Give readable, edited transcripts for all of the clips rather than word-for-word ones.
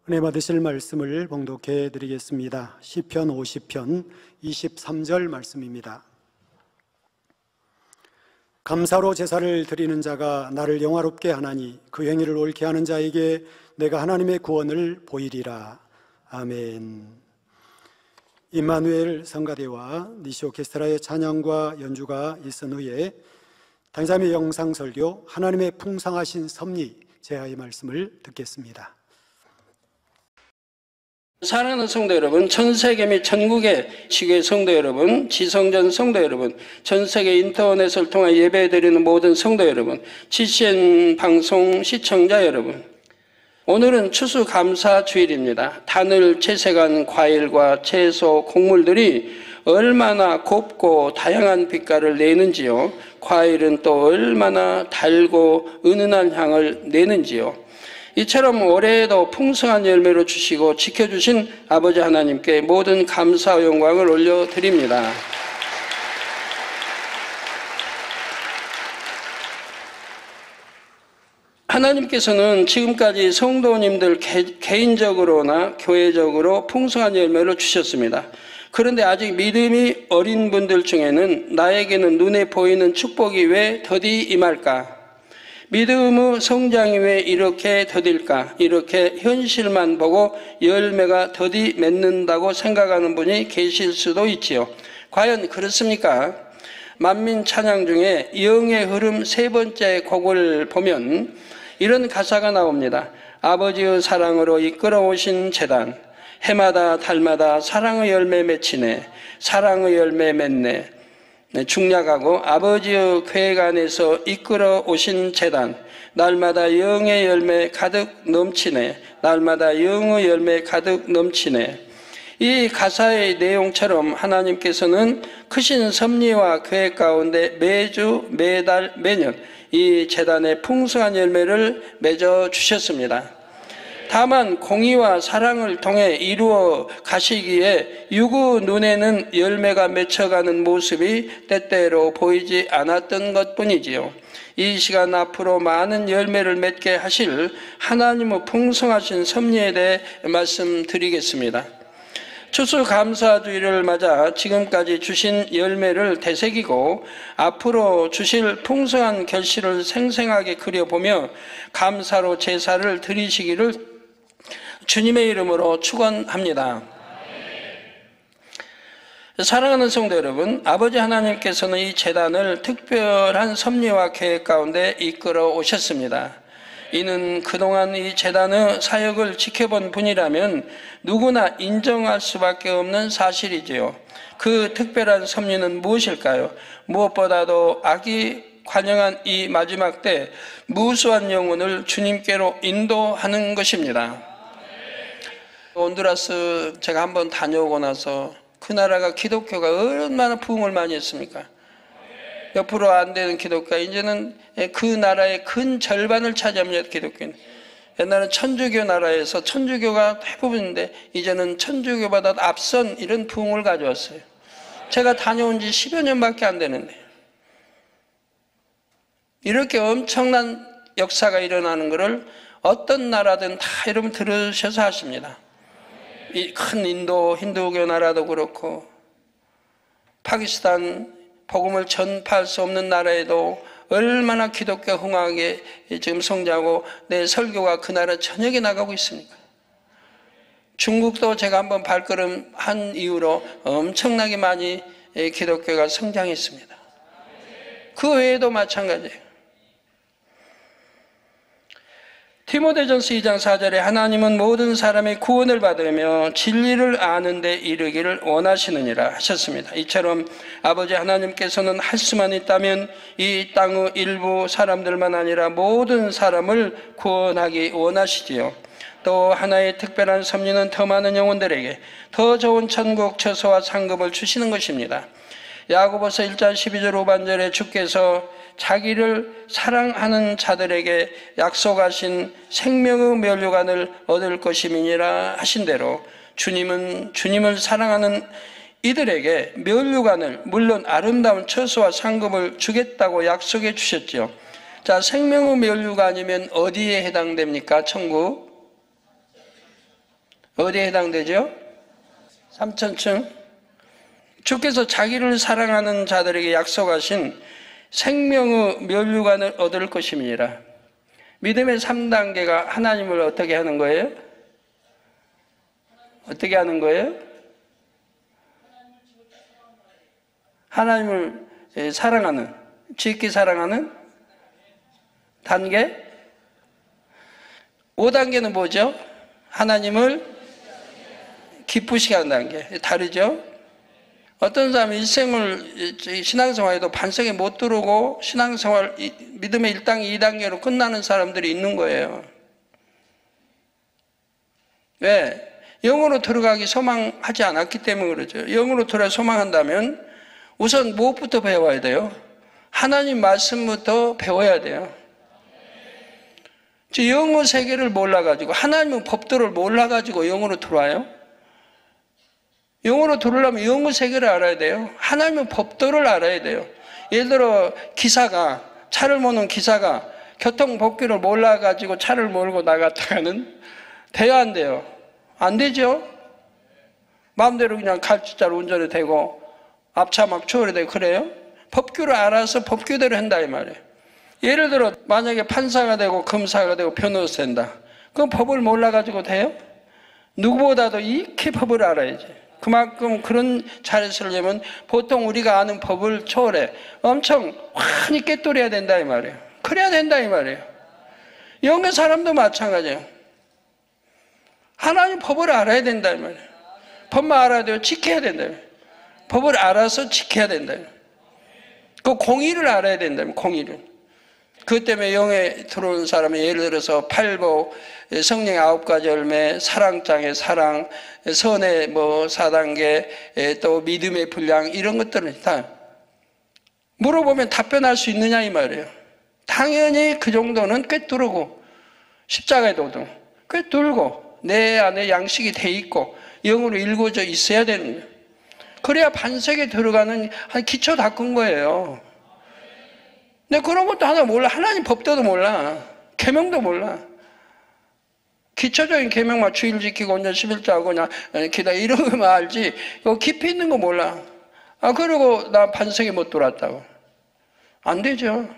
은혜 받으실 말씀을 봉독해 드리겠습니다. 시편 50편 23절 말씀입니다. 감사로 제사를 드리는 자가 나를 영화롭게 하나니 그 행위를 옳게 하는 자에게 내가 하나님의 구원을 보이리라. 아멘. 임마누엘 성가대와 니시 오케스트라의 찬양과 연주가 있은 후에 당자매 영상 설교 하나님의 풍성하신 섭리 제하의 말씀을 듣겠습니다. 사랑하는 성도 여러분, 전 세계 및 전국의 지교회 성도 여러분, 지성전 성도 여러분, 전 세계 인터넷을 통해 예배드리는 모든 성도 여러분, GCN 방송 시청자 여러분, 오늘은 추수감사주일입니다. 단을 채색한 과일과 채소, 곡물들이 얼마나 곱고 다양한 빛깔을 내는지요, 과일은 또 얼마나 달고 은은한 향을 내는지요, 이처럼 올해에도 풍성한 열매로 주시고 지켜주신 아버지 하나님께 모든 감사와 영광을 올려드립니다. 하나님께서는 지금까지 성도님들 개인적으로나 교회적으로 풍성한 열매를 주셨습니다. 그런데 아직 믿음이 어린 분들 중에는 나에게는 눈에 보이는 축복이 왜 더디 임할까? 믿음의 성장이 왜 이렇게 더딜까? 이렇게 현실만 보고 열매가 더디 맺는다고 생각하는 분이 계실 수도 있지요. 과연 그렇습니까? 만민 찬양 중에 영의 흐름 세 번째 곡을 보면 이런 가사가 나옵니다. 아버지의 사랑으로 이끌어오신 제단, 해마다 달마다 사랑의 열매 맺히네, 사랑의 열매 맺네. 중략하고 아버지의 계획 안에서 이끌어 오신 제단, 날마다 영의 열매 가득 넘치네, 날마다 영의 열매 가득 넘치네. 이 가사의 내용처럼 하나님께서는 크신 섭리와 계획 가운데 매주 매달 매년 이 제단의 풍성한 열매를 맺어 주셨습니다. 다만 공의와 사랑을 통해 이루어 가시기에 육의 눈에는 열매가 맺혀가는 모습이 때때로 보이지 않았던 것뿐이지요. 이 시간 앞으로 많은 열매를 맺게 하실 하나님의 풍성하신 섭리에 대해 말씀드리겠습니다. 추수감사주일을 맞아 지금까지 주신 열매를 되새기고 앞으로 주실 풍성한 결실을 생생하게 그려보며 감사로 제사를 드리시기를 주님의 이름으로 축원합니다. 사랑하는 성도 여러분, 아버지 하나님께서는 이 제단을 특별한 섭리와 계획 가운데 이끌어 오셨습니다. 이는 그동안 이 제단의 사역을 지켜본 분이라면 누구나 인정할 수밖에 없는 사실이지요. 그 특별한 섭리는 무엇일까요? 무엇보다도 악이 관영한 이 마지막 때 무수한 영혼을 주님께로 인도하는 것입니다. 온두라스 제가 한번 다녀오고 나서 그 나라가 기독교가 얼마나 부흥을 많이 했습니까? 옆으로 안 되는 기독교가 이제는 그 나라의 큰 절반을 차지합니다. 기독교는 옛날엔 천주교 나라에서 천주교가 대부분인데 이제는 천주교보다 앞선 이런 부흥을 가져왔어요. 제가 다녀온 지 10여 년밖에 안 되는데 이렇게 엄청난 역사가 일어나는 것을 어떤 나라든 다 여러분 들으셔서 아십니다. 이 큰 인도 힌두교 나라도 그렇고 파키스탄 복음을 전파할 수 없는 나라에도 얼마나 기독교 흥하게 지금 성장하고 내 설교가 그 나라 전역에 나가고 있습니까? 중국도 제가 한번 발걸음 한 이후로 엄청나게 많이 기독교가 성장했습니다. 그 외에도 마찬가지예요. 디모데전서 2장 4절에 하나님은 모든 사람의 구원을 받으며 진리를 아는 데 이르기를 원하시느니라 하셨습니다. 이처럼 아버지 하나님께서는 할 수만 있다면 이 땅의 일부 사람들만 아니라 모든 사람을 구원하기 원하시지요. 또 하나의 특별한 섭리는 더 많은 영혼들에게 더 좋은 천국 처소와 상급을 주시는 것입니다. 야고보서 1장 12절 후반절에 주께서 자기를 사랑하는 자들에게 약속하신 생명의 면류관을 얻을 것임이니라 하신 대로 주님은 주님을 사랑하는 이들에게 면류관을, 물론 아름다운 처소와 상급을 주겠다고 약속해 주셨죠. 자, 생명의 면류관이면 어디에 해당됩니까? 천국? 어디에 해당되죠? 3천층. 주께서 자기를 사랑하는 자들에게 약속하신 생명의 면류관을 얻을 것입니다. 믿음의 3단계가 하나님을 어떻게 하는 거예요? 어떻게 하는 거예요? 하나님을 사랑하는, 지극히 사랑하는 단계? 5단계는 뭐죠? 하나님을 기쁘시게 하는 단계. 다르죠? 어떤 사람은 일생을 신앙생활에도 반석에 못 들어오고 신앙생활, 믿음의 1단계, 2단계로 끝나는 사람들이 있는 거예요. 왜? 영으로 들어가기 소망하지 않았기 때문에 그러죠. 영으로 들어가 소망한다면 우선 무엇부터 배워야 돼요? 하나님 말씀부터 배워야 돼요. 영의 세계를 몰라가지고, 하나님의 법도를 몰라가지고 영으로 들어와요? 영으로 들어오려면 영의 세계를 알아야 돼요. 하나님의 법도를 알아야 돼요. 예를 들어 기사가, 차를 모는 기사가 교통법규를 몰라가지고 차를 몰고 나갔다가는 돼요, 안 돼요? 안 되죠? 마음대로 그냥 갈치자로 운전이 되고 앞차 막 추월이 되고 그래요? 법규를 알아서 법규대로 한다 이 말이에요. 예를 들어 만약에 판사가 되고 검사가 되고 변호사 된다. 그럼 법을 몰라가지고 돼요? 누구보다도 익히 법을 알아야지. 그만큼 그런 자리에 서려면 보통 우리가 아는 법을 초월해 엄청 환히 꿰뚫어야 된다 이 말이에요. 그래야 된다 이 말이에요. 영의 사람도 마찬가지예요. 하나님 법을 알아야 된다 이 말이에요. 법만 알아야 돼요. 지켜야 된다. 법을 알아서 지켜야 된다. 그 공의를 알아야 된다. 공의를. 그것 때문에 영에 들어오는 사람이 예를 들어서 팔복, 성령의 9가지 열매, 사랑장의 사랑, 선의 4단계, 또 믿음의 분량 이런 것들은 다 물어보면 답변할 수 있느냐 이 말이에요. 당연히 그 정도는 꿰뚫고 십자가의 도등 꿰뚫고 내 안에 양식이 돼 있고 영으로 일궈져 있어야 되는 거예요. 그래야 반석에 들어가는 한 기초 닦은 거예요. 근데 그런 것도 하나 몰라. 하나님 법도도 몰라. 계명도 몰라. 기초적인 계명만 주일 지키고 온전 11조하고 그냥 기다 이런 것만 알지 깊이 있는 거 몰라. 그리고 나 반석에 못 들어왔다고. 안 되죠.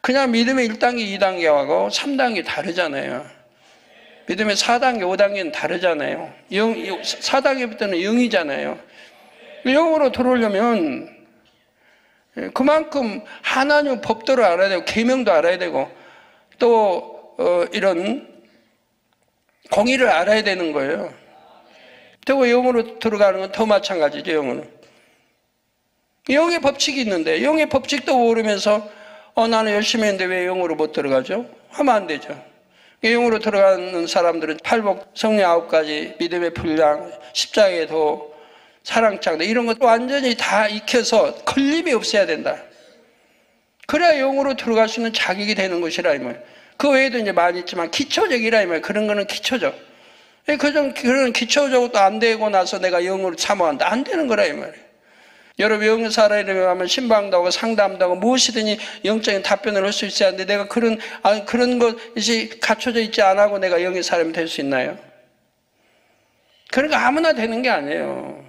그냥 믿음의 1단계, 2단계하고 3단계 다르잖아요. 믿음의 4단계, 5단계는 다르잖아요. 4단계부터는 0이잖아요. 영으로 들어오려면 그만큼 하나님 법도를 알아야 되고 계명도 알아야 되고 또 이런 공의를 알아야 되는 거예요. 또 영으로 들어가는 건 더 마찬가지죠. 영으로. 영의 법칙이 있는데 영의 법칙도 모르면서 나는 열심히 했는데 왜 영으로 못 들어가죠? 하면 안 되죠. 영으로 들어가는 사람들은 팔복, 성령 9가지, 믿음의 분량, 십자가의 도, 사랑장 이런 것도 완전히 다 익혀서 걸림이 없어야 된다. 그래야 영으로 들어갈 수 있는 자격이 되는 것이라 이 말. 그 외에도 이제 많이 있지만 기초적이라 이 말. 그런 거는 기초적. 그런 기초적도 안 되고 나서 내가 영으로 참아한다. 안 되는 거라 이 말이에요. 여러분 영을 살아내려면 하면 신방도 하고 상담도 하고 무엇이든지 영적인 답변을 할 수 있어야 하는데 내가 그런 것이 갖춰져 있지 않아 하고 내가 영의 사람이 될 수 있나요? 그러니까 아무나 되는 게 아니에요.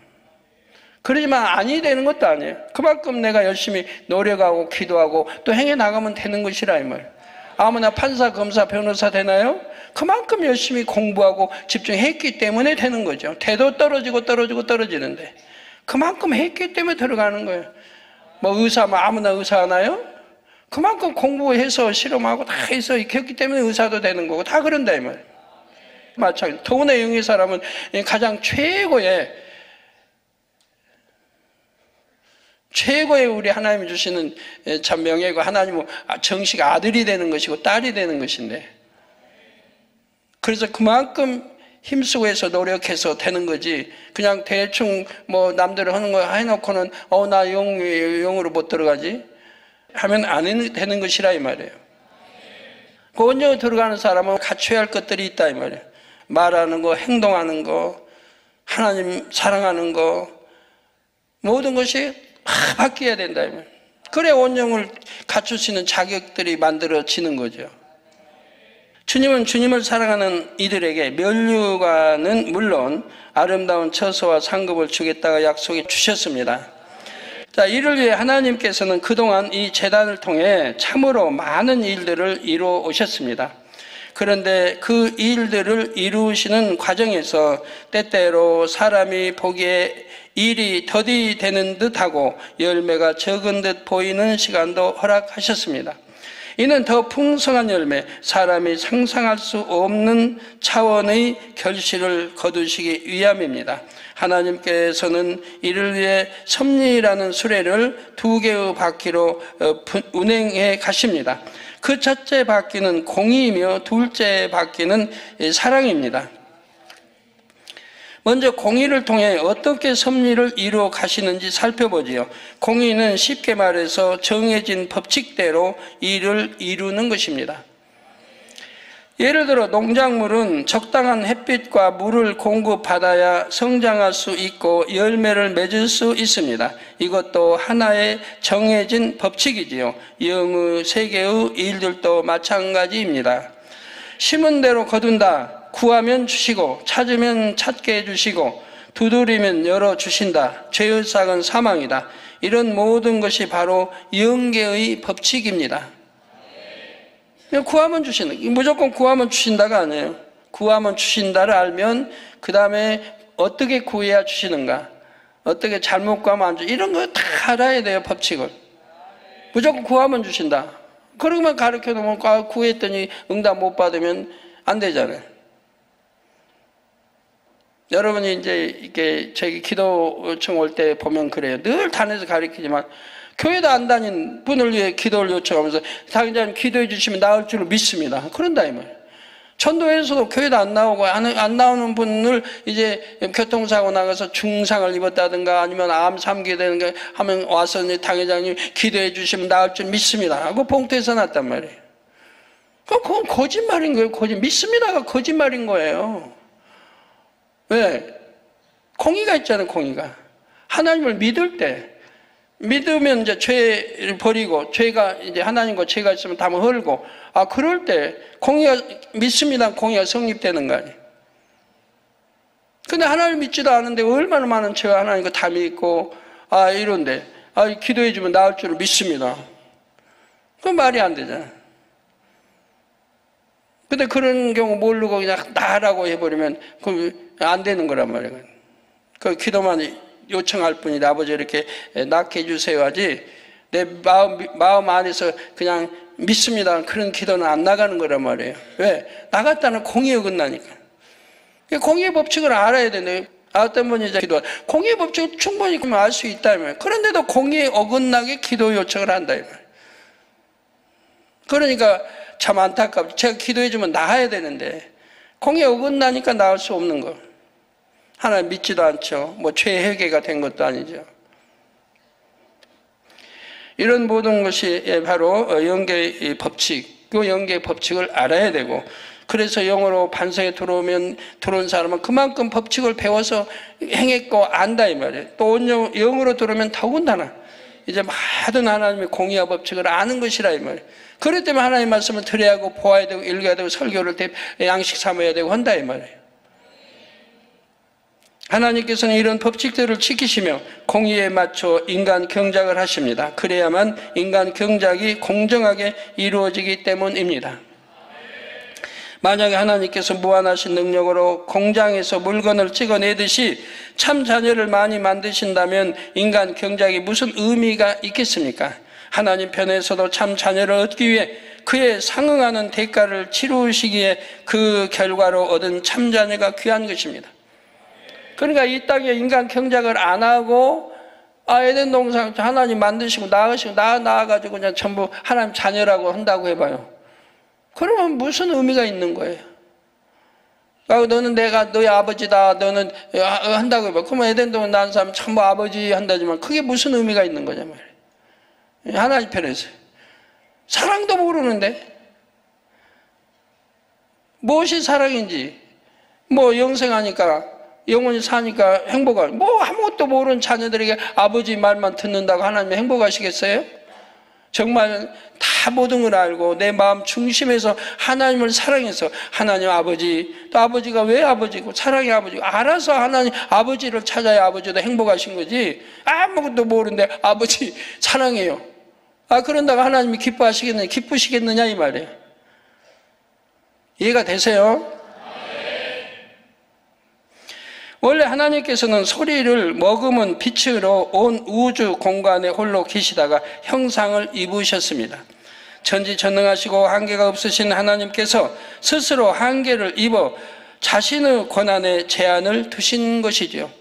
그러지만 아니 되는 것도 아니에요. 그만큼 내가 열심히 노력하고 기도하고 또 행해 나가면 되는 것이라 이 말. 아무나 판사, 검사, 변호사 되나요? 그만큼 열심히 공부하고 집중했기 때문에 되는 거죠. 대도 떨어지는데 그만큼 했기 때문에 들어가는 거예요. 의사 아무나 의사 하나요? 그만큼 공부해서 실험하고 다 해서 익혔기 때문에 의사도 되는 거고 다 그런다 이 말. 마찬가지. 더구나 영의 사람은 가장 최고의 우리 하나님이 주시는 참 명예고 하나님은 정식 아들이 되는 것이고 딸이 되는 것인데 그래서 그만큼 힘쓰고 해서 노력해서 되는 거지 그냥 대충 남들이 하는 거 해놓고는 나 영으로 못 들어가지 하면 안 되는 것이라 이 말이에요. 그 온전히 들어가는 사람은 갖춰야 할 것들이 있다 이 말이에요. 말하는 거, 행동하는 거, 하나님 사랑하는 거 모든 것이 바뀌어야 된다 이 말이에요. 그래 온영을 갖출 수 있는 자격들이 만들어지는 거죠. 주님은 주님을 사랑하는 이들에게 면류관은 물론 아름다운 처소와 상급을 주겠다고 약속해 주셨습니다. 자, 이를 위해 하나님께서는 그동안 이 제단을 통해 참으로 많은 일들을 이루어 오셨습니다. 그런데 그 일들을 이루시는 과정에서 때때로 사람이 보기에 일이 더디 되는 듯하고 열매가 적은 듯 보이는 시간도 허락하셨습니다. 이는 더 풍성한 열매, 사람이 상상할 수 없는 차원의 결실을 거두시기 위함입니다. 하나님께서는 이를 위해 섭리라는 수레를 2개의 바퀴로 운행해 가십니다. 그 첫째 바퀴는 공의이며 둘째 바퀴는 사랑입니다. 먼저 공의를 통해 어떻게 섭리를 이루어 가시는지 살펴보지요. 공의는 쉽게 말해서 정해진 법칙대로 일을 이루는 것입니다. 예를 들어 농작물은 적당한 햇빛과 물을 공급받아야 성장할 수 있고 열매를 맺을 수 있습니다. 이것도 하나의 정해진 법칙이지요. 영의 세계의 일들도 마찬가지입니다. 심은 대로 거둔다. 구하면 주시고 찾으면 찾게 해주시고 두드리면 열어주신다. 죄의 삭은 사망이다. 이런 모든 것이 바로 영계의 법칙입니다. 구하면 주신다. 무조건 구하면 주신다가 아니에요. 구하면 주신다를 알면 그 다음에 어떻게 구해야 주시는가, 어떻게 잘못 구하면 안 주, 이런 거 다 알아야 돼요. 법칙을. 무조건 구하면 주신다. 그러고만 가르쳐 놓으면 구했더니 응답 못 받으면 안 되잖아요. 여러분이 이제 이렇게 저기 기도 요청 올 때 보면 그래요. 늘 단에서 가르치지만 교회도 안 다닌 분을 위해 기도를 요청하면서 당장님 기도해 주시면 나을 줄을 믿습니다. 그런다 이 말이에요. 전도에서도 교회도 안 나오고 안 나오는 분을 이제 교통사고 나가서 중상을 입었다든가 아니면 암 3기 되는가 하면 와서 이제 당회장님 기도해 주시면 나을 줄 믿습니다 하고 봉투에서 놨단 말이에요. 그건 거짓말인 거예요. 믿습니다가 거짓말인 거예요. 왜? 공의가 있잖아요. 공의가. 하나님을 믿을 때 믿으면 이제 죄를 버리고 죄가 이제 하나님과 죄가 있으면 담을 헐고 그럴 때 공의가 믿습니다. 공의가 성립되는 거 아니에요. 근데 하나님 믿지도 않은데 얼마나 많은 죄가 하나님과 담이 있고 이런데 기도해 주면 나을 줄을 믿습니다. 그건 말이 안 되잖아요. 근데 그런 경우 모르고 그냥 나라고 해버리면 안 되는 거란 말이에요. 그 기도만 요청할 뿐이다. 아버지 이렇게 낳게 해주세요 하지 내 마음 안에서 그냥 믿습니다. 그런 기도는 안 나가는 거란 말이에요. 왜? 나갔다는 공의에 어긋나니까. 공의의 법칙을 알아야 되는데 어떤 분이 이제 기도 공의의 법칙을 충분히 알 수 있다면 그런데도 공의에 어긋나게 기도 요청을 한다 이 말이에요. 그러니까 참 안타깝죠. 제가 기도해주면 나아야 되는데 공의에 어긋나니까 나을 수 없는 거. 하나님 믿지도 않죠. 죄회개가 된 것도 아니죠. 이런 모든 것이 바로 영계의 법칙, 그 영계의 법칙을 알아야 되고 그래서 영으로 반성에 들어온 사람은 그만큼 법칙을 배워서 행했고 안다 이 말이에요. 또 영으로 들어오면 더군다나 이제 모든 하나님의 공의와 법칙을 아는 것이라 이 말이에요. 그렇기 때문에 하나님의 말씀을 들어야 하고 보아야 되고 읽어야 되고 설교를 양식 삼아야 되고 한다 이 말이에요. 하나님께서는 이런 법칙들을 지키시며 공의에 맞춰 인간 경작을 하십니다. 그래야만 인간 경작이 공정하게 이루어지기 때문입니다. 만약에 하나님께서 무한하신 능력으로 공장에서 물건을 찍어내듯이 참 자녀를 많이 만드신다면 인간 경작이 무슨 의미가 있겠습니까? 하나님 편에서도 참 자녀를 얻기 위해 그에 상응하는 대가를 치르시기에 그 결과로 얻은 참 자녀가 귀한 것입니다. 그러니까 이 땅에 인간 경작을 안 하고 에덴 동산 하나님 만드시고 나아가지고 그냥 전부 하나님 자녀라고 한다고 해봐요. 그러면 무슨 의미가 있는 거예요? 너는 너희 아버지다. 너는 한다고 해봐. 그러면 에덴 동산 낳은 사람 전부 아버지 한다지만 그게 무슨 의미가 있는 거냐 말이에요. 하나님 편에서 사랑도 모르는데 무엇이 사랑인지 영생하니까 영원히 사니까 아무것도 모르는 자녀들에게 아버지 말만 듣는다고 하나님이 행복하시겠어요? 정말 다 모든 걸 알고 내 마음 중심에서 하나님을 사랑해서 하나님 아버지, 또 아버지가 왜 아버지고 사랑의 아버지고 알아서 하나님 아버지를 찾아야 아버지도 행복하신 거지, 아무것도 모르는데 아버지 사랑해요. 그런다고 하나님이 기쁘시겠느냐 이 말이에요. 이해가 되세요? 원래 하나님께서는 소리를 머금은 빛으로 온 우주 공간에 홀로 계시다가 형상을 입으셨습니다. 전지전능하시고 한계가 없으신 하나님께서 스스로 한계를 입어 자신의 권한에 제한을 두신 것이지요.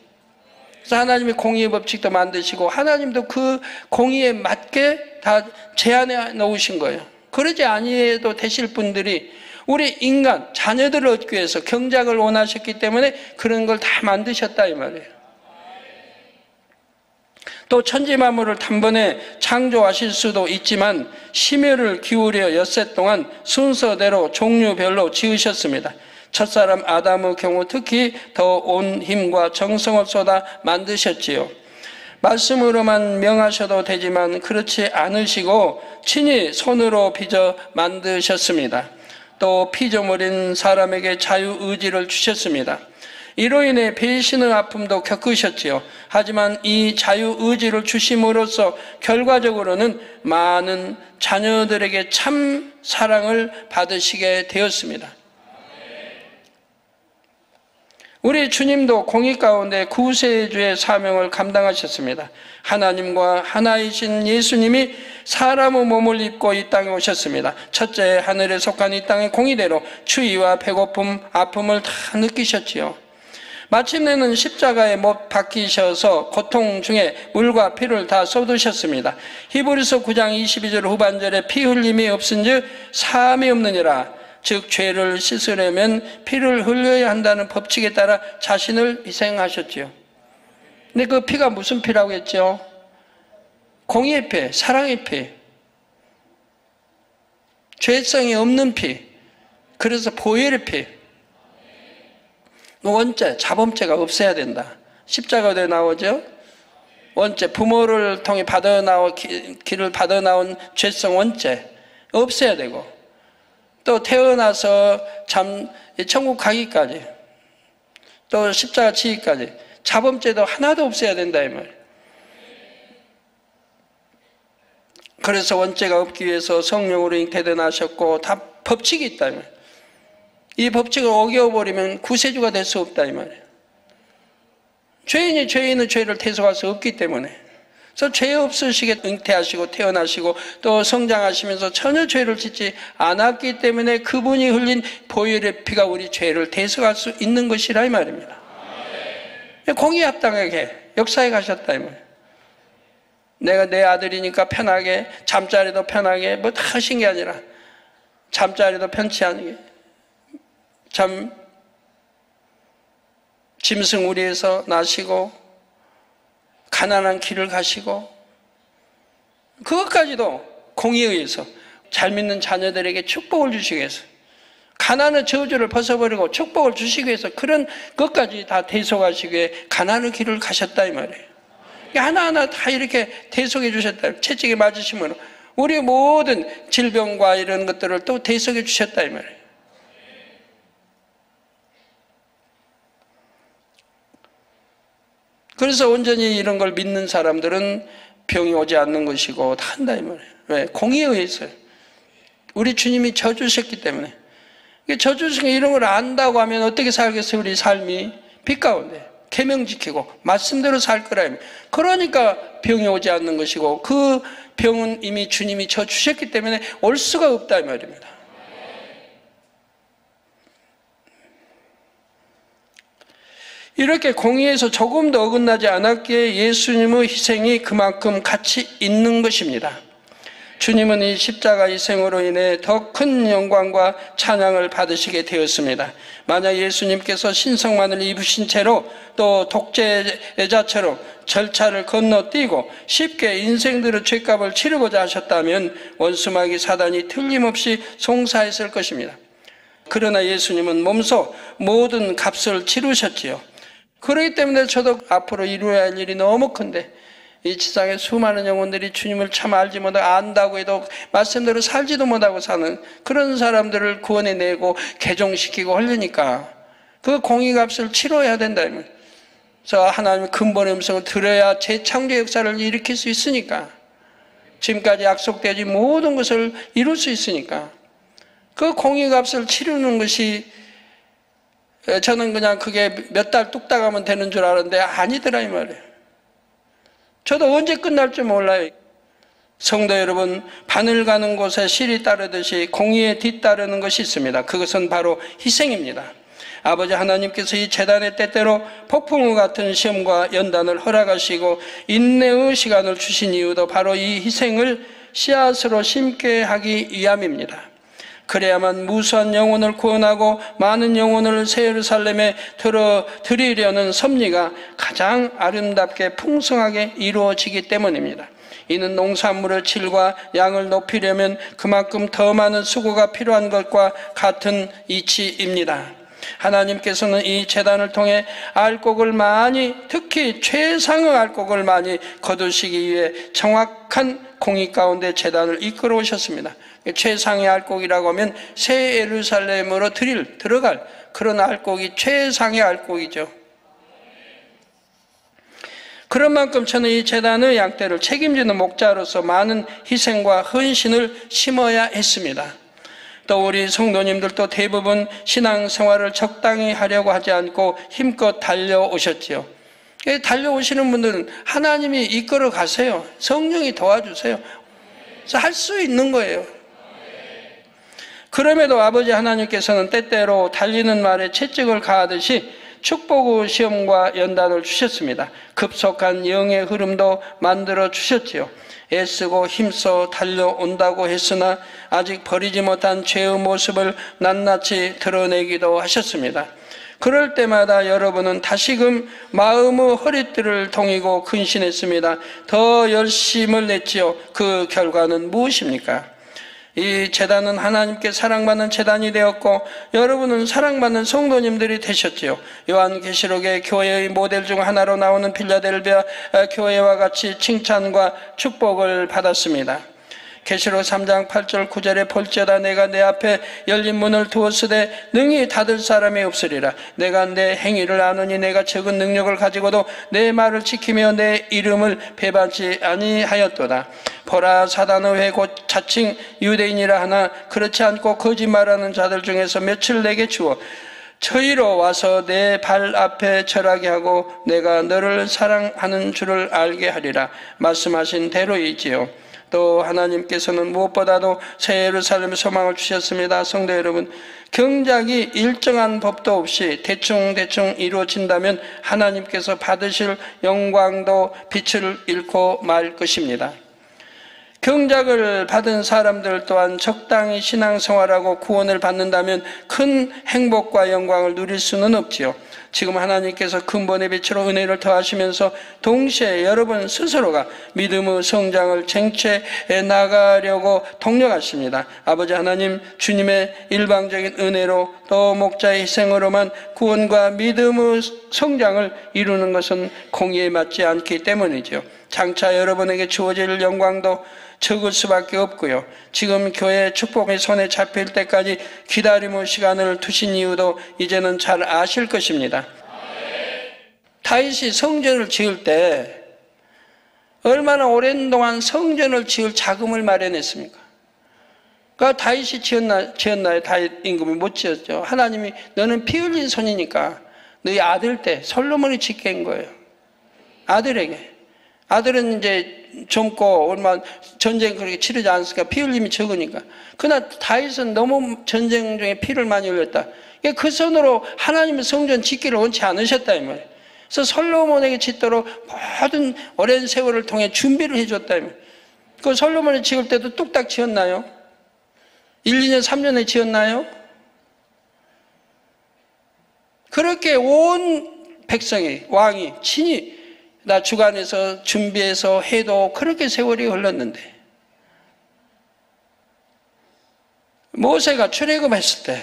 그래서 하나님이 공의의 법칙도 만드시고 하나님도 그 공의에 맞게 다 제한해 놓으신 거예요. 그러지 아니해도 되실 분들이 우리 인간, 자녀들을 얻기 위해서 경작을 원하셨기 때문에 그런 걸 다 만드셨다 이 말이에요. 또 천지 만물을 단번에 창조하실 수도 있지만 심혈을 기울여 엿새 동안 순서대로 종류별로 지으셨습니다. 첫사람 아담의 경우 특히 더 온 힘과 정성을 쏟아 만드셨지요. 말씀으로만 명하셔도 되지만 그렇지 않으시고 친히 손으로 빚어 만드셨습니다. 또 피조물인 사람에게 자유의지를 주셨습니다. 이로 인해 배신의 아픔도 겪으셨지요. 하지만 이 자유의지를 주심으로써 결과적으로는 많은 자녀들에게 참 사랑을 받으시게 되었습니다. 우리 주님도 공의 가운데 구세주의 사명을 감당하셨습니다. 하나님과 하나이신 예수님이 사람의 몸을 입고 이 땅에 오셨습니다. 첫째, 하늘에 속한 이 땅의 공의대로 추위와 배고픔, 아픔을 다 느끼셨지요. 마침내는 십자가에 못 박히셔서 고통 중에 물과 피를 다 쏟으셨습니다. 히브리서 9장 22절 후반절에 피 흘림이 없은즉 사함이 없느니라. 즉 죄를 씻으려면 피를 흘려야 한다는 법칙에 따라 자신을 희생하셨지요. 근데 그 피가 무슨 피라고 했죠? 공의의 피, 사랑의 피, 죄성이 없는 피, 그래서 보혈의 피. 원죄, 자범죄가 없어야 된다. 십자가에 나오죠. 원죄, 부모를 통해 길을 받아 나온 죄성 원죄 없어야 되고, 또 태어나서 천국 가기까지, 또 십자가 지기까지 자범죄도 하나도 없어야 된다 이 말이에요. 그래서 원죄가 없기 위해서 성령으로 잉태되나셨고 다 법칙이 있다 이 말이에요. 이 법칙을 어겨버리면 구세주가 될 수 없다 이 말이에요. 죄인이 죄인의 죄를 대속할 수 없기 때문에. 그래서 죄 없으시게 잉태하시고 태어나시고 또 성장하시면서 전혀 죄를 짓지 않았기 때문에 그분이 흘린 보혈의 피가 우리 죄를 대속할 수 있는 것이라 이 말입니다. 공의에 합당하게 역사에 가셨다 이 말이에요. 내가 내 아들이니까 편하게, 잠자리도 편하게, 뭐 다 하신 게 아니라 잠자리도 편치 않게 짐승우리에서 나시고 가난한 길을 가시고, 그것까지도 공의에 의해서 잘 믿는 자녀들에게 축복을 주시기 위해서, 가난의 저주를 벗어버리고 축복을 주시기 위해서 그런 것까지 다 대속하시기 위해 가난의 길을 가셨다 이 말이에요. 하나하나 다 이렇게 대속해 주셨다. 채찍에 맞으심으로 우리 모든 질병과 이런 것들을 또 대속해 주셨다 이 말이에요. 그래서 온전히 이런 걸 믿는 사람들은 병이 오지 않는 것이고 다 한다 이 말이에요. 왜? 공의에 의해서요. 우리 주님이 져주셨기 때문에. 져주신 이런 걸 안다고 하면 어떻게 살겠어요? 우리 삶이 빛 가운데 계명 지키고 말씀대로 살 거라. 그러니까 병이 오지 않는 것이고 그 병은 이미 주님이 져주셨기 때문에 올 수가 없다 이 말입니다. 이렇게 공의에서 조금도 어긋나지 않았기에 예수님의 희생이 그만큼 가치 있는 것입니다. 주님은 이 십자가 희생으로 인해 더 큰 영광과 찬양을 받으시게 되었습니다. 만약 예수님께서 신성만을 입으신 채로 또 독재자처럼 절차를 건너뛰고 쉽게 인생들의 죄값을 치르고자 하셨다면 원수마귀 사단이 틀림없이 송사했을 것입니다. 그러나 예수님은 몸소 모든 값을 치르셨지요. 그렇기 때문에 저도 앞으로 이루어야 할 일이 너무 큰데 이 지상에 수많은 영혼들이 주님을 참 알지 못하고 안다고 해도 말씀대로 살지도 못하고 사는 그런 사람들을 구원해내고 개종시키고 하려니까 그 공의값을 치러야 된다. 그래서 하나님의 근본의 음성을 들어야 재창조 역사를 일으킬 수 있으니까, 지금까지 약속되지 모든 것을 이룰 수 있으니까 그 공의값을 치르는 것이, 저는 그냥 그게 몇 달 뚝딱 하면 되는 줄 알았는데 아니더라 이 말이에요. 저도 언제 끝날지 몰라요. 성도 여러분, 바늘 가는 곳에 실이 따르듯이 공의에 뒤따르는 것이 있습니다. 그것은 바로 희생입니다. 아버지 하나님께서 이 재단에 때때로 폭풍우 같은 시험과 연단을 허락하시고 인내의 시간을 주신 이유도 바로 이 희생을 씨앗으로 심게 하기 위함입니다. 그래야만 무수한 영혼을 구원하고 많은 영혼을 새 예루살렘에 드리려는 섭리가 가장 아름답게 풍성하게 이루어지기 때문입니다. 이는 농산물의 질과 양을 높이려면 그만큼 더 많은 수고가 필요한 것과 같은 이치입니다. 하나님께서는 이 제단을 통해 알곡을 많이, 특히 최상의 알곡을 많이 거두시기 위해 정확한 공의 가운데 제단을 이끌어 오셨습니다. 최상의 알곡이라고 하면 새 예루살렘으로 들어갈 그런 알곡이 최상의 알곡이죠. 그런 만큼 저는 이 제단의 양떼를 책임지는 목자로서 많은 희생과 헌신을 심어야 했습니다. 또 우리 성도님들도 대부분 신앙생활을 적당히 하려고 하지 않고 힘껏 달려오셨지요. 달려오시는 분들은 하나님이 이끌어 가세요. 성령이 도와주세요. 그래서 할 수 있는 거예요. 그럼에도 아버지 하나님께서는 때때로 달리는 말에 채찍을 가하듯이 축복의 시험과 연단을 주셨습니다. 급속한 영의 흐름도 만들어 주셨지요. 애쓰고 힘써 달려온다고 했으나 아직 버리지 못한 죄의 모습을 낱낱이 드러내기도 하셨습니다. 그럴 때마다 여러분은 다시금 마음의 허리띠를 동이고 근신했습니다. 더 열심을 냈지요. 그 결과는 무엇입니까? 이 제단은 하나님께 사랑받는 제단이 되었고 여러분은 사랑받는 성도님들이 되셨지요. 요한계시록의 교회의 모델 중 하나로 나오는 필라델비아 교회와 같이 칭찬과 축복을 받았습니다. 계시록 3장 8절 9절에 볼지어다 내가 내 앞에 열린 문을 두었으되 능히 닫을 사람이 없으리라. 내가 내 행위를 아느니 내가 적은 능력을 가지고도 내 말을 지키며 내 이름을 배반치 아니하였도다. 보라 사단의 회 곧 자칭 유대인이라 하나 그렇지 않고 거짓말하는 자들 중에서 며칠 내게 주어 저희로 와서 내 발 앞에 절하게 하고 내가 너를 사랑하는 줄을 알게 하리라 말씀하신 대로이지요. 또 하나님께서는 무엇보다도 새 예루살렘의 소망을 주셨습니다. 성도 여러분, 경작이 일정한 법도 없이 대충 이루어진다면 하나님께서 받으실 영광도 빛을 잃고 말 것입니다. 경작을 받은 사람들 또한 적당히 신앙생활하고 구원을 받는다면 큰 행복과 영광을 누릴 수는 없지요. 지금 하나님께서 근본의 빛으로 은혜를 더하시면서 동시에 여러분 스스로가 믿음의 성장을 쟁취해 나가려고 동력하십니다. 아버지 하나님, 주님의 일방적인 은혜로 또 목자의 희생으로만 구원과 믿음의 성장을 이루는 것은 공의에 맞지 않기 때문이죠. 장차 여러분에게 주어질 영광도 적을 수밖에 없고요. 지금 교회 축복의 손에 잡힐 때까지 기다림의 시간을 두신 이유도 이제는 잘 아실 것입니다. 다윗이 성전을 지을 때 얼마나 오랜 동안 성전을 지을 자금을 마련했습니까? 그러니까 다윗이 지었나요? 다윗 임금이 못 지었죠. 하나님이 너는 피 흘린 손이니까 너희 아들 때 솔로몬이 짓게 한 거예요. 아들에게. 아들은 이제 젊고 얼마 전쟁 그렇게 치르지 않았으니까 피 흘림이 적으니까. 그러나 다윗은 너무 전쟁 중에 피를 많이 흘렸다. 그 손으로 하나님의 성전 짓기를 원치 않으셨다 이 말이에요. 그래서 솔로몬에게 짓도록 모든 오랜 세월을 통해 준비를 해줬다 이 말이에요. 그 솔로몬이 지을 때도 뚝딱 지었나요? 1, 2년, 3년에 지었나요? 그렇게 온 백성이, 왕이 친히 나 주관해서 준비해서 해도 그렇게 세월이 흘렀는데 모세가 출애굽했을 때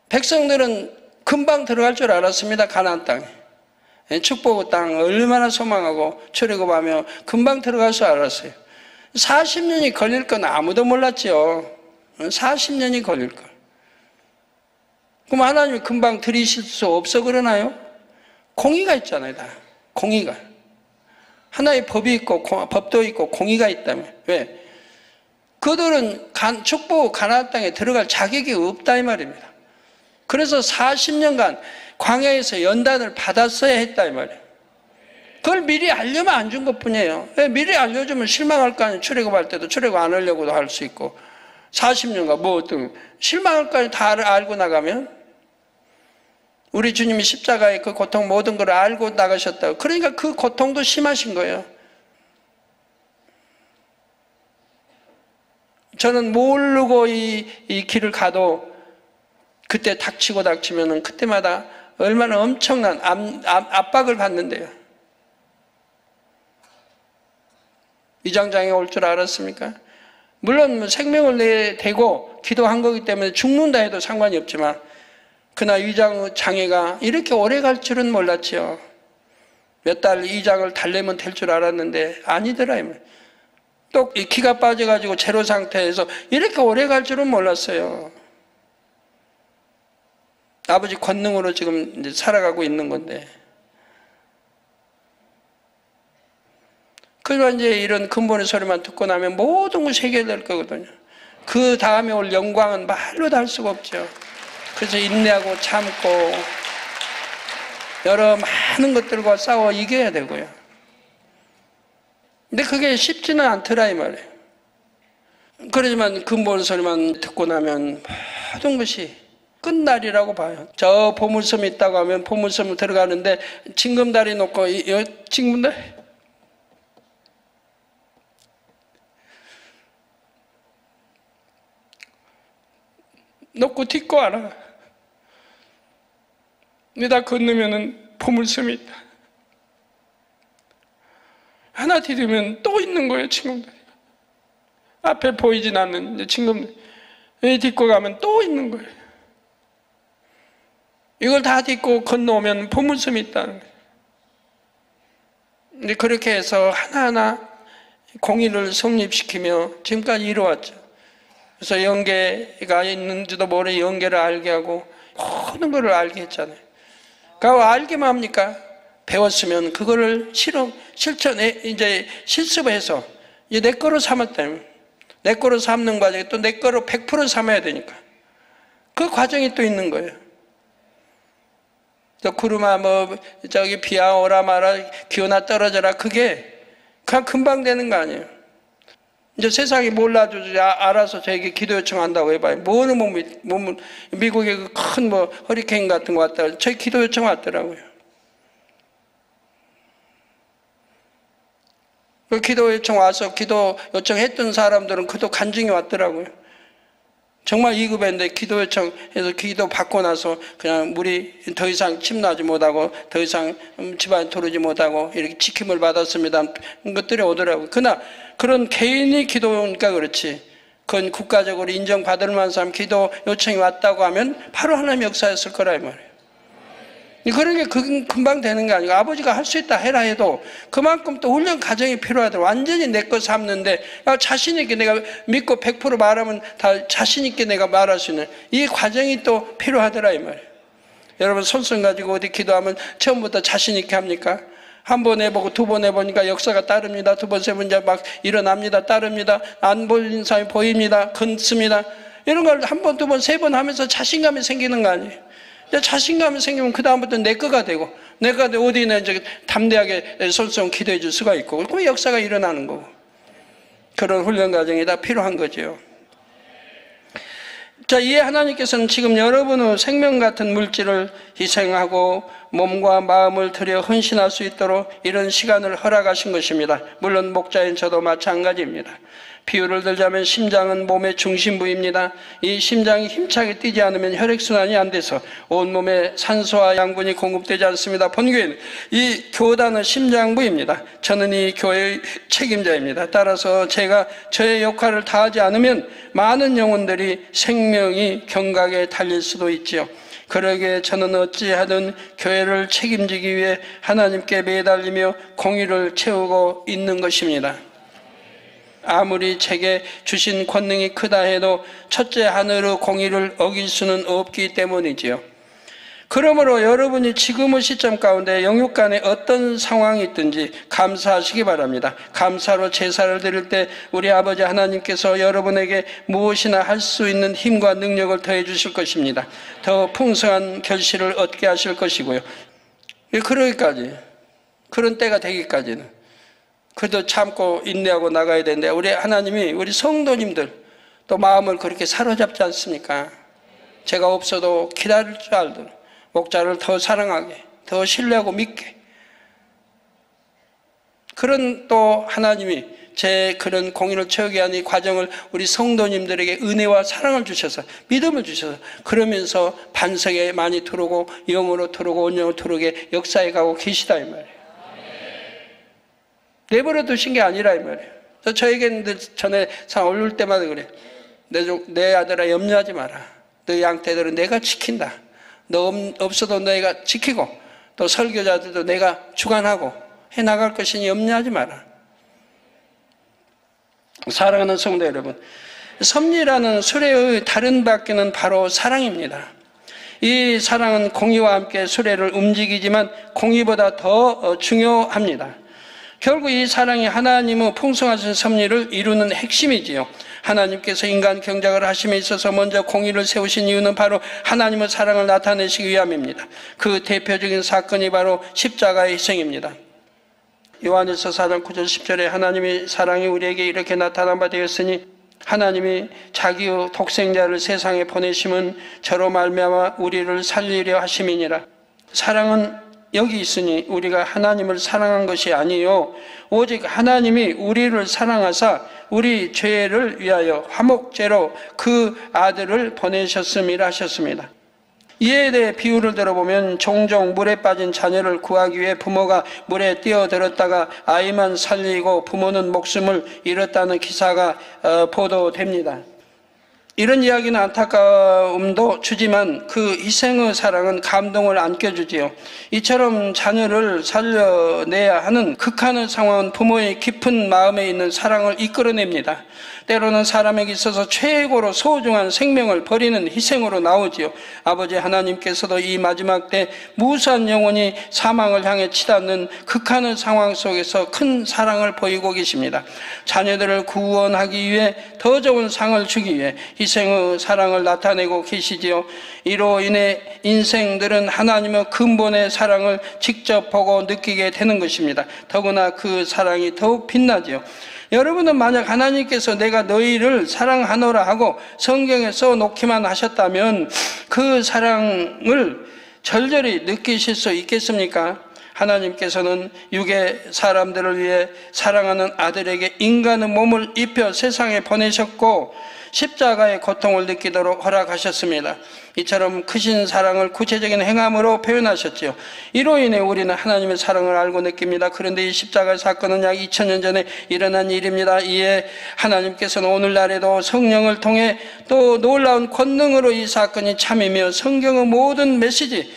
백성들은 금방 들어갈 줄 알았습니다. 가나안 땅에. 축복의 땅 얼마나 소망하고 출애굽하며 금방 들어갈 줄 알았어요. 40년이 걸릴 건 아무도 몰랐죠. 40년이 걸릴 거. 그럼 하나님이 금방 들이실 수 없어 그러나요? 공의가 있잖아요, 다. 공의가. 하나의 법이 있고 법도 있고 공의가 있다면. 왜? 그들은 축복 가나안 땅에 들어갈 자격이 없다 이 말입니다. 그래서 40년간 광야에서 연단을 받았어야 했다 이 말이에요. 그걸 미리 알려면 안 준 것뿐이에요. 왜? 미리 알려주면 실망할 거 아니에요. 출애굽할 때도 출애굽 안 하려고도 할 수 있고 40년간 뭐 어떤 실망할 거 아니에요. 다 알고 나가면. 우리 주님이 십자가의 그 고통 모든 걸 알고 나가셨다고. 그러니까 그 고통도 심하신 거예요. 저는 모르고 이 길을 가도 그때 닥치면은 그때마다 얼마나 엄청난 압박을 받는데요. 위장장애 올 줄 알았습니까? 물론 생명을 내대고 기도한 거기 때문에 죽는다 해도 상관이 없지만 그날 위장장애가 이렇게 오래 갈 줄은 몰랐지요. 몇 달 위장을 달래면 될 줄 알았는데 아니더라. 또 기가 빠져가지고 제로 상태에서 이렇게 오래 갈 줄은 몰랐어요. 아버지 권능으로 지금 이제 살아가고 있는 건데. 그러나 이제 이런 근본의 소리만 듣고 나면 모든 것이 해결될 거거든요. 그 다음에 올 영광은 말로 다 할 수가 없죠. 그래서 인내하고 참고 여러 많은 것들과 싸워 이겨야 되고요. 근데 그게 쉽지는 않더라 이 말이에요. 그러지만 근본 소리만 듣고 나면 모든 것이 끝날이라고 봐요. 저 보물섬이 있다고 하면 보물섬 들어가는데 징검다리 놓고 징검다리 놓고 딛고 와라. 내다 건너면은 보물섬이 있다. 하나 디디면 또 있는 거예요, 징검다리가. 앞에 보이진 않는 징검다리. 딛고 가면 또 있는 거예요. 이걸 다 딛고 건너오면 보물섬이 있다는 거예요. 근데 그렇게 해서 하나하나 공의를 성립시키며 지금까지 이루어왔죠. 그래서 영계가 있는지도 모르게 영계를 알게 하고 모든 것을 알게 했잖아요. 그러니까 알기만 합니까? 배웠으면 그거를 실천에 이제 실습해서 이제 내 거로 삼았다면 내 거로 삼는 과정에 또 내 거로 100% 삼아야 되니까 그 과정이 또 있는 거예요. 또 구름아 뭐 저기 비야 오라 마라 기온아 떨어져라 그게 그냥 금방 되는 거 아니에요. 이제 세상이 몰라주지 알아서 저에게 기도 요청한다고 해봐요. 뭐는 미국에 큰 뭐 허리케인 같은 거 왔다. 저희 기도 요청 왔더라고요. 그 기도 요청 와서 기도 요청했던 사람들은 그도 간증이 왔더라고요. 정말 2급인데 기도 요청해서 기도 받고 나서 그냥 물이 더 이상 침나지 못하고 더 이상 집안 도르지 못하고 이렇게 지킴을 받았습니다. 것들이 오더라고요. 그러나 그런 개인이 기도니까 그렇지 그건 국가적으로 인정받을 만한 사람 기도 요청이 왔다고 하면 바로 하나님의 역사였을 거라 이 말이에요. 그런 게 금방 되는 게 아니고 아버지가 할 수 있다 해라 해도 그만큼 또 훈련 과정이 필요하더라고요. 완전히 내 거 삼는데 자신 있게 내가 믿고 100% 말하면 다 자신 있게 내가 말할 수 있는 이 과정이 또 필요하더라 이 말이에요. 여러분 손수 가지고 어디 기도하면 처음부터 자신 있게 합니까? 한 번 해보고 두 번 해보니까 역사가 따릅니다. 두 번 세 번 이제 막 일어납니다. 따릅니다. 안 보이는 사람이 보입니다. 걷습니다. 이런 걸 한 번, 두 번, 세 번 하면서 자신감이 생기는 거 아니에요. 자신감이 생기면 그 다음부터 내 거가 되고 내가 어디나 이제 담대하게 손수 기도해 줄 수가 있고 그럼 역사가 일어나는 거고 그런 훈련 과정이 다 필요한 거죠. 자, 이에 하나님께서는 지금 여러분의 생명 같은 물질을 희생하고 몸과 마음을 들여 헌신할 수 있도록 이런 시간을 허락하신 것입니다. 물론 목자인 저도 마찬가지입니다. 비유를 들자면 심장은 몸의 중심부입니다. 이 심장이 힘차게 뛰지 않으면 혈액순환이 안 돼서 온몸에 산소와 양분이 공급되지 않습니다. 본교회는 이 교단은 심장부입니다. 저는 이 교회의 책임자입니다. 따라서 제가 저의 역할을 다하지 않으면 많은 영혼들이 생명이 경각에 달릴 수도 있지요. 그러기에 저는 어찌하든 교회를 책임지기 위해 하나님께 매달리며 공의를 채우고 있는 것입니다. 아무리 제게 주신 권능이 크다 해도 첫째 하늘의 공의를 어길 수는 없기 때문이지요. 그러므로 여러분이 지금의 시점 가운데 영육 간에 어떤 상황이 있든지 감사하시기 바랍니다. 감사로 제사를 드릴 때 우리 아버지 하나님께서 여러분에게 무엇이나 할 수 있는 힘과 능력을 더해 주실 것입니다. 더 풍성한 결실을 얻게 하실 것이고요. 그러기까지, 그런 때가 되기까지는 그래도 참고 인내하고 나가야 되는데, 우리 하나님이 우리 성도님들 또 마음을 그렇게 사로잡지 않습니까? 제가 없어도 기다릴 줄 알도록 목자를 더 사랑하게, 더 신뢰하고 믿게, 그런 또 하나님이 제 그런 공의를 채우게 하는 이 과정을 우리 성도님들에게 은혜와 사랑을 주셔서, 믿음을 주셔서, 그러면서 반석에 많이 들어오고 영으로 들어오고 온영으로 들어오게 역사해 가고 계시다 이 말이에요. 내버려 두신 게 아니라 이 말이에요. 저에게는 전에 상 올릴 때마다 그래. 내 아들아 염려하지 마라. 너 양떼들은 내가 지킨다. 너 없어도 내가 지키고, 또 설교자들도 내가 주관하고 해나갈 것이니 염려하지 마라. 사랑하는 성도 여러분, 섭리라는 수레의 다른 바퀴는 바로 사랑입니다. 이 사랑은 공의와 함께 수레를 움직이지만 공의보다 더 중요합니다. 결국 이 사랑이 하나님의 풍성하신 섭리를 이루는 핵심이지요. 하나님께서 인간 경작을 하심에 있어서 먼저 공의를 세우신 이유는 바로 하나님의 사랑을 나타내시기 위함입니다. 그 대표적인 사건이 바로 십자가의 희생입니다. 요한일서 4장 9절 10절에 하나님의 사랑이 우리에게 이렇게 나타난 바 되었으니 하나님이 자기의 독생자를 세상에 보내심은 저로 말미암아 우리를 살리려 하심이니라. 사랑은 여기 있으니 우리가 하나님을 사랑한 것이 아니요 오직 하나님이 우리를 사랑하사 우리 죄를 위하여 화목제로 그 아들을 보내셨음이라 하셨습니다. 이에 대해 비유를 들어보면 종종 물에 빠진 자녀를 구하기 위해 부모가 물에 뛰어들었다가 아이만 살리고 부모는 목숨을 잃었다는 기사가 보도됩니다. 이런 이야기는 안타까움도 주지만 그 희생의 사랑은 감동을 안겨주지요. 이처럼 자녀를 살려내야 하는 극한의 상황은 부모의 깊은 마음에 있는 사랑을 이끌어냅니다. 때로는 사람에게 있어서 최고로 소중한 생명을 버리는 희생으로 나오지요. 아버지 하나님께서도 이 마지막 때 무수한 영혼이 사망을 향해 치닫는 극한의 상황 속에서 큰 사랑을 보이고 계십니다. 자녀들을 구원하기 위해 더 좋은 상을 주기 위해 희생의 사랑을 나타내고 계시지요. 이로 인해 인생들은 하나님의 근본의 사랑을 직접 보고 느끼게 되는 것입니다. 더구나 그 사랑이 더욱 빛나지요. 여러분은 만약 하나님께서 내가 너희를 사랑하노라 하고 성경에 써놓기만 하셨다면 그 사랑을 절절히 느끼실 수 있겠습니까? 하나님께서는 육의 사람들을 위해 사랑하는 아들에게 인간의 몸을 입혀 세상에 보내셨고 십자가의 고통을 느끼도록 허락하셨습니다. 이처럼 크신 사랑을 구체적인 행함으로 표현하셨지요. 이로 인해 우리는 하나님의 사랑을 알고 느낍니다. 그런데 이 십자가의 사건은 약 2000년 전에 일어난 일입니다. 이에 하나님께서는 오늘날에도 성령을 통해 또 놀라운 권능으로 이 사건이 참이며 성경의 모든 메시지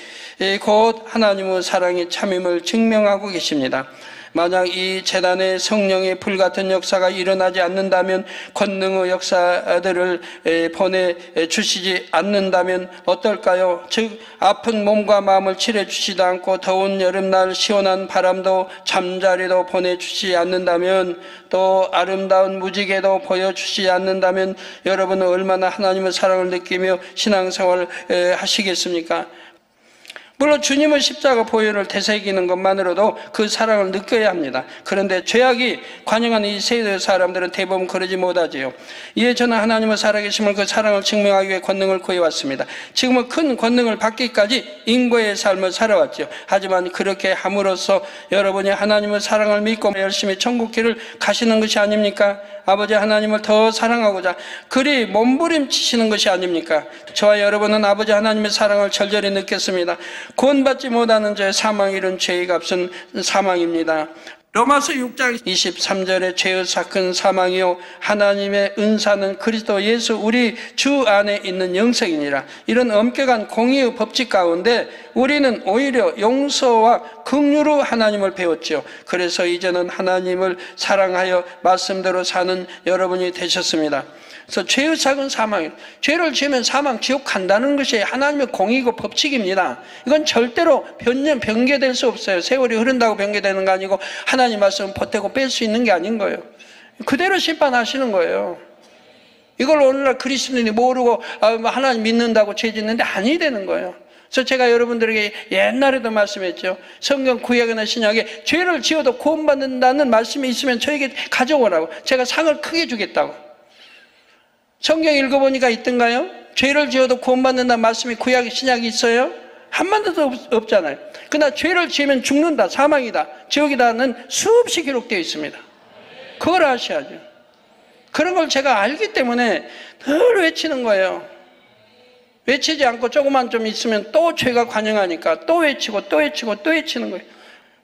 곧 하나님의 사랑이 참임을 증명하고 계십니다. 만약 이 재단에 성령의 불같은 역사가 일어나지 않는다면, 권능의 역사들을 보내주시지 않는다면 어떨까요? 즉 아픈 몸과 마음을 칠해주시지도 않고 더운 여름날 시원한 바람도 잠자리도 보내주시지 않는다면, 또 아름다운 무지개도 보여주시지 않는다면 여러분은 얼마나 하나님의 사랑을 느끼며 신앙생활을 하시겠습니까? 물론 주님의 십자가 보혈을 되새기는 것만으로도 그 사랑을 느껴야 합니다. 그런데 죄악이 관영한 이 세대 사람들은 대부분 그러지 못하지요. 이에 저는 하나님의 살아계심을, 그 사랑을 증명하기 위해 권능을 구해왔습니다. 지금은 큰 권능을 받기까지 인고의 삶을 살아왔지요. 하지만 그렇게 함으로써 여러분이 하나님의 사랑을 믿고 열심히 천국길을 가시는 것이 아닙니까? 아버지 하나님을 더 사랑하고자 그리 몸부림치시는 것이 아닙니까? 저와 여러분은 아버지 하나님의 사랑을 절절히 느꼈습니다. 구원받지 못하는 죄, 사망 이런 죄의 값은 사망입니다. 로마서 6장 23절에 죄의 사건 사망이요 하나님의 은사는 그리스도 예수 우리 주 안에 있는 영생이니라. 이런 엄격한 공의의 법칙 가운데 우리는 오히려 용서와 긍휼로 하나님을 배웠죠. 그래서 이제는 하나님을 사랑하여 말씀대로 사는 여러분이 되셨습니다. 그래서 죄의 작은 사망, 죄를 지으면 사망, 지옥 간다는 것이 하나님의 공의고 법칙입니다. 이건 절대로 변개될 수 없어요. 세월이 흐른다고 변개되는 거 아니고 하나님 말씀은 보태고 뺄 수 있는 게 아닌 거예요. 그대로 심판하시는 거예요. 이걸 오늘날 그리스도인이 모르고 하나님 믿는다고 죄 짓는데 아니 되는 거예요. 그래서 제가 여러분들에게 옛날에도 말씀했죠. 성경 구약이나 신약에 죄를 지어도 구원받는다는 말씀이 있으면 저에게 가져오라고. 제가 상을 크게 주겠다고. 성경 읽어보니까 있던가요? 죄를 지어도 구원받는다는 말씀이 구약 신약이 있어요? 한마디도 없잖아요. 그러나 죄를 지으면 죽는다, 사망이다, 지옥이다는 수없이 기록되어 있습니다. 그걸 아셔야죠. 그런 걸 제가 알기 때문에 늘 외치는 거예요. 외치지 않고 조금만 좀 있으면 또 죄가 관영하니까 또 외치고 또 외치고 또 외치는 거예요.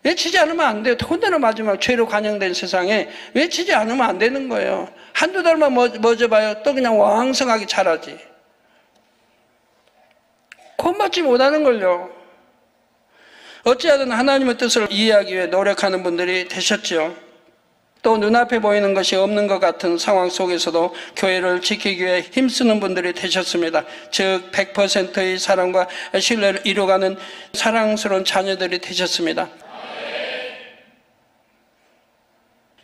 외치지 않으면 안 돼요. 더군다나 마지막 죄로 관영된 세상에 외치지 않으면 안 되는 거예요. 한두 달만 멎어봐요. 또 그냥 왕성하게 자라지. 구원받지 못하는 걸요. 어찌하든 하나님의 뜻을 이해하기 위해 노력하는 분들이 되셨죠. 또 눈앞에 보이는 것이 없는 것 같은 상황 속에서도 교회를 지키기 위해 힘쓰는 분들이 되셨습니다. 즉 100%의 사랑과 신뢰를 이루어가는 사랑스러운 자녀들이 되셨습니다.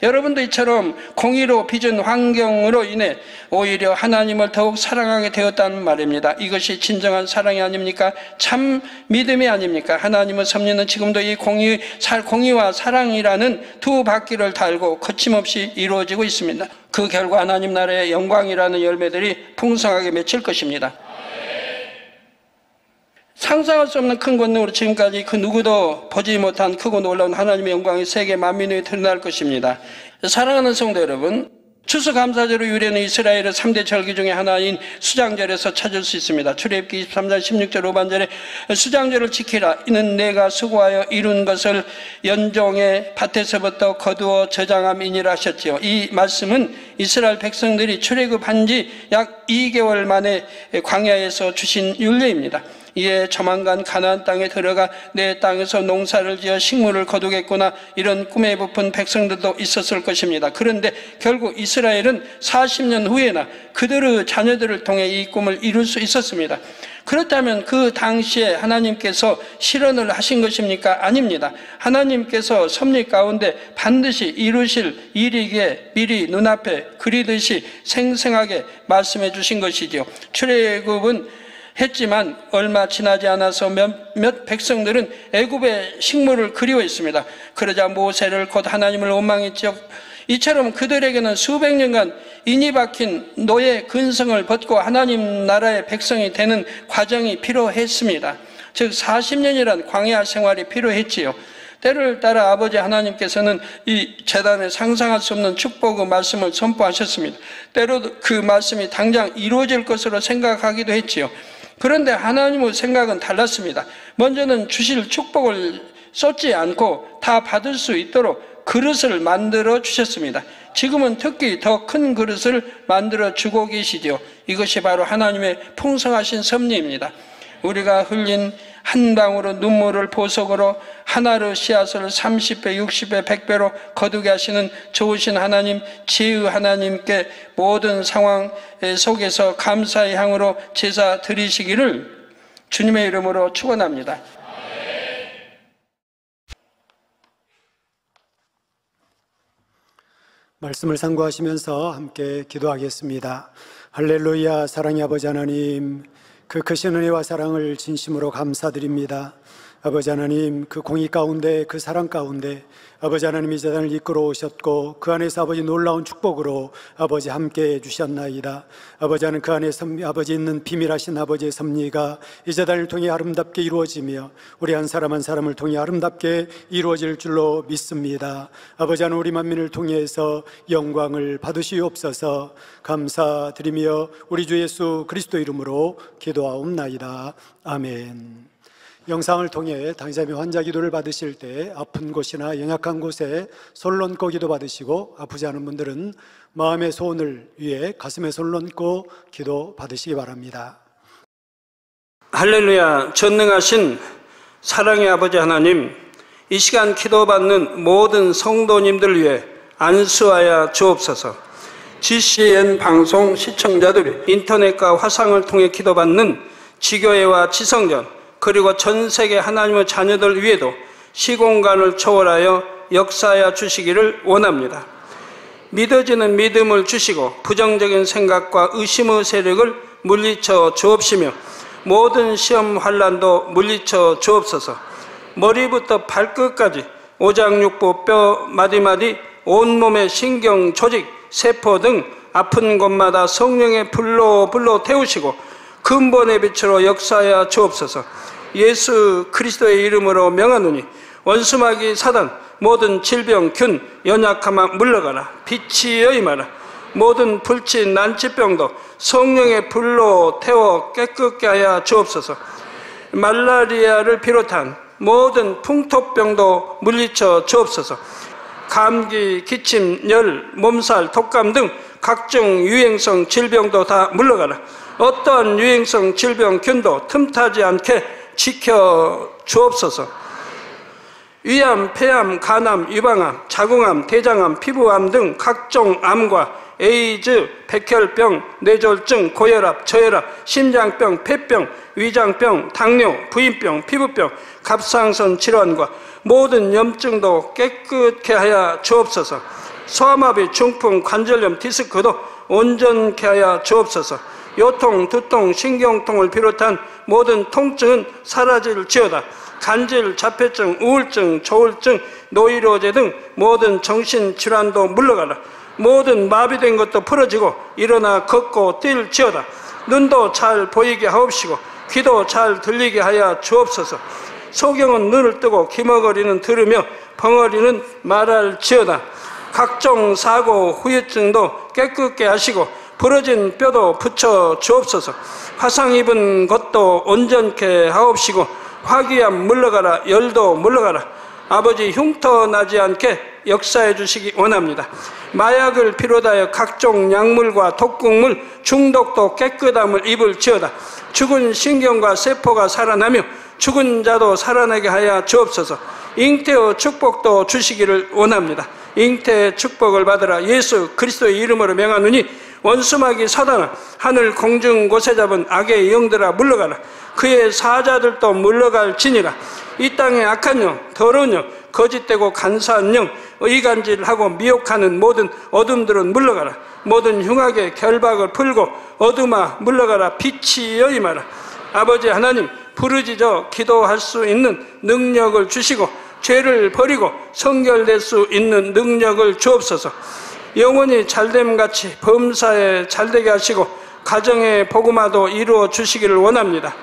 여러분도 이처럼 공의로 빚은 환경으로 인해 오히려 하나님을 더욱 사랑하게 되었다는 말입니다. 이것이 진정한 사랑이 아닙니까? 참 믿음이 아닙니까? 하나님의 섭리는 지금도 이 공의와 사랑이라는 두 바퀴를 달고 거침없이 이루어지고 있습니다. 그 결과 하나님 나라의 영광이라는 열매들이 풍성하게 맺힐 것입니다. 상상할 수 없는 큰 권능으로 지금까지 그 누구도 보지 못한 크고 놀라운 하나님의 영광이 세계 만민에 드러날 것입니다. 사랑하는 성도 여러분, 추수감사절로 유래는 이스라엘의 3대 절기 중에 하나인 수장절에서 찾을 수 있습니다. 출애굽기 23장 16절 후반절에 수장절을 지키라. 이는 내가 수고하여 이룬 것을 연종의 밭에서부터 거두어 저장함이니라 하셨지요. 이 말씀은 이스라엘 백성들이 출애굽한 지 약 2개월 만에 광야에서 주신 율례입니다. 이에 조만간 가나안 땅에 들어가 내 땅에서 농사를 지어 식물을 거두겠구나, 이런 꿈에 부푼 백성들도 있었을 것입니다. 그런데 결국 이스라엘은 40년 후에나 그들의 자녀들을 통해 이 꿈을 이룰 수 있었습니다. 그렇다면 그 당시에 하나님께서 실현을 하신 것입니까? 아닙니다. 하나님께서 섭리 가운데 반드시 이루실 일이기에 미리 눈앞에 그리듯이 생생하게 말씀해 주신 것이죠. 출애굽은 했지만 얼마 지나지 않아서 몇 백성들은 애굽의 식물을 그리워했습니다. 그러자 모세를 곧 하나님을 원망했죠. 이처럼 그들에게는 수백 년간 인이 박힌 노예 근성을 벗고 하나님 나라의 백성이 되는 과정이 필요했습니다. 즉 40년이란 광야 생활이 필요했지요. 때를 따라 아버지 하나님께서는 이 제단에 상상할 수 없는 축복의 말씀을 선포하셨습니다. 때로 그 말씀이 당장 이루어질 것으로 생각하기도 했지요. 그런데 하나님의 생각은 달랐습니다. 먼저는 주실 축복을 쏟지 않고 다 받을 수 있도록 그릇을 만들어 주셨습니다. 지금은 특히 더 큰 그릇을 만들어 주고 계시죠. 이것이 바로 하나님의 풍성하신 섭리입니다. 우리가 흘린 한 방울의 눈물을 보석으로 하나로 씨앗을 30배, 60배, 100배로 거두게 하시는 좋으신 하나님, 지혜의 하나님께 모든 상황 속에서 감사의 향으로 제사 드리시기를 주님의 이름으로 축원합니다. 말씀을 상고하시면서 함께 기도하겠습니다. 할렐루야. 사랑의 아버지 하나님, 그 크신 은혜와 사랑을 진심으로 감사드립니다. 아버지 하나님, 그 공의 가운데, 그 사랑 가운데 아버지 하나님 이 재단을 이끌어 오셨고 그 안에서 아버지 놀라운 축복으로 아버지 함께 해주셨나이다. 아버지 하나님, 그 안에 아버지 있는 비밀하신 아버지의 섭리가 이 재단을 통해 아름답게 이루어지며 우리 한 사람 한 사람을 통해 아름답게 이루어질 줄로 믿습니다. 아버지 하나님, 우리 만민을 통해서 영광을 받으시옵소서. 감사드리며 우리 주 예수 그리스도 이름으로 기도하옵나이다. 아멘. 영상을 통해 당사자 및 환자 기도를 받으실 때 아픈 곳이나 연약한 곳에 손을 얹고 기도 받으시고, 아프지 않은 분들은 마음의 소원을 위해 가슴에 손을 얹고 기도 받으시기 바랍니다. 할렐루야. 전능하신 사랑의 아버지 하나님, 이 시간 기도받는 모든 성도님들 위해 안수하여 주옵소서. GCN 방송 시청자들이 인터넷과 화상을 통해 기도받는 지교회와 지성전, 그리고 전 세계 하나님의 자녀들 위에도 시공간을 초월하여 역사하여 주시기를 원합니다. 믿어지는 믿음을 주시고 부정적인 생각과 의심의 세력을 물리쳐 주옵시며, 모든 시험 환난도 물리쳐 주옵소서. 머리부터 발끝까지 오장육부 뼈 마디마디 온몸의 신경 조직 세포 등 아픈 곳마다 성령의 불로 태우시고 근본의 빛으로 역사하여 주옵소서. 예수 그리스도의 이름으로 명하노니 원수마귀 사단 모든 질병 균 연약함아 물러가라. 빛이여 임하라. 모든 불치 난치병도 성령의 불로 태워 깨끗게 하여 주옵소서. 말라리아를 비롯한 모든 풍토병도 물리쳐 주옵소서. 감기, 기침, 열, 몸살, 독감 등 각종 유행성 질병도 다 물러가라. 어떠한 유행성 질병 균도 틈타지 않게 지켜 주옵소서. 위암, 폐암, 간암, 유방암, 자궁암, 대장암, 피부암 등 각종 암과 에이즈, 백혈병, 뇌졸중, 고혈압, 저혈압, 심장병, 폐병, 위장병, 당뇨, 부인병, 피부병, 갑상선 질환과 모든 염증도 깨끗게 하여 주옵소서. 소아마비, 중풍, 관절염, 디스크도 온전케 하여 주옵소서. 요통, 두통, 신경통을 비롯한 모든 통증은 사라질지어다. 간질, 자폐증, 우울증, 조울증, 노이로제 등 모든 정신질환도 물러가라. 모든 마비된 것도 풀어지고 일어나 걷고 뛸지어다. 눈도 잘 보이게 하옵시고 귀도 잘 들리게 하여 주옵소서. 소경은 눈을 뜨고 기머거리는 들으며 벙어리는 말할지어다. 각종 사고, 후유증도 깨끗게 하시고 부러진 뼈도 붙여 주옵소서. 화상 입은 것도 온전케 하옵시고 화기암 물러가라. 열도 물러가라. 아버지 흉터 나지 않게 역사해 주시기 원합니다. 마약을 비롯하여 각종 약물과 독극물 중독도 깨끗함을 입을지어다. 죽은 신경과 세포가 살아나며 죽은 자도 살아나게 하여 주옵소서. 잉태의 축복도 주시기를 원합니다. 잉태의 축복을 받으라. 예수 그리스도의 이름으로 명하노니 원수마귀 사단아, 하늘 공중 곳에 잡은 악의 영들아 물러가라. 그의 사자들도 물러갈지니라. 이 땅의 악한 영, 더러운 영, 거짓되고 간사한 영, 의간질하고 미혹하는 모든 어둠들은 물러가라. 모든 흉악의 결박을 풀고 어둠아 물러가라. 빛이여 임하라. 아버지 하나님, 부르짖어 기도할 수 있는 능력을 주시고 죄를 버리고 성결될 수 있는 능력을 주옵소서. 영원히 잘됨같이 범사에 잘되게 하시고 가정의 복음화도 이루어 주시기를 원합니다.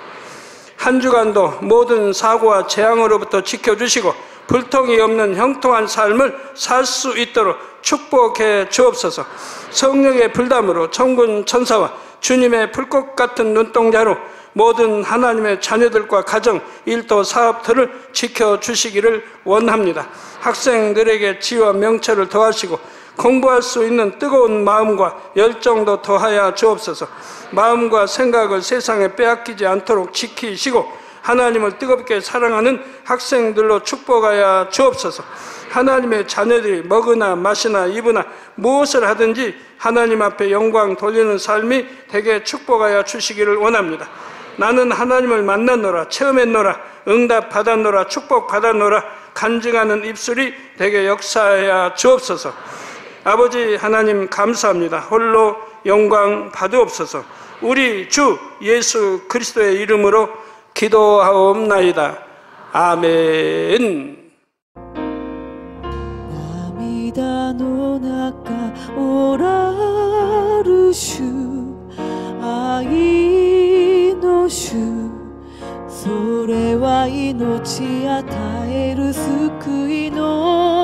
한 주간도 모든 사고와 재앙으로부터 지켜주시고 불통이 없는 형통한 삶을 살 수 있도록 축복해 주옵소서. 성령의 불담으로 천군 천사와 주님의 불꽃 같은 눈동자로 모든 하나님의 자녀들과 가정, 일도, 사업들을 지켜주시기를 원합니다. 학생들에게 지혜와 명철을 더하시고 공부할 수 있는 뜨거운 마음과 열정도 더하여 주옵소서. 마음과 생각을 세상에 빼앗기지 않도록 지키시고 하나님을 뜨겁게 사랑하는 학생들로 축복하여 주옵소서. 하나님의 자녀들이 먹으나 마시나 입으나 무엇을 하든지 하나님 앞에 영광 돌리는 삶이 되게 축복하여 주시기를 원합니다. 나는 하나님을 만났노라, 체험했노라, 응답 받았노라, 축복 받았노라 간증하는 입술이 되게 역사하여 주옵소서. 아버지 하나님 감사합니다. 홀로 영광 받으옵소서. 우리 주 예수 그리스도의 이름으로 기도하옵나이다. 아멘. 涙の中おらる主愛の主それは命与える救いの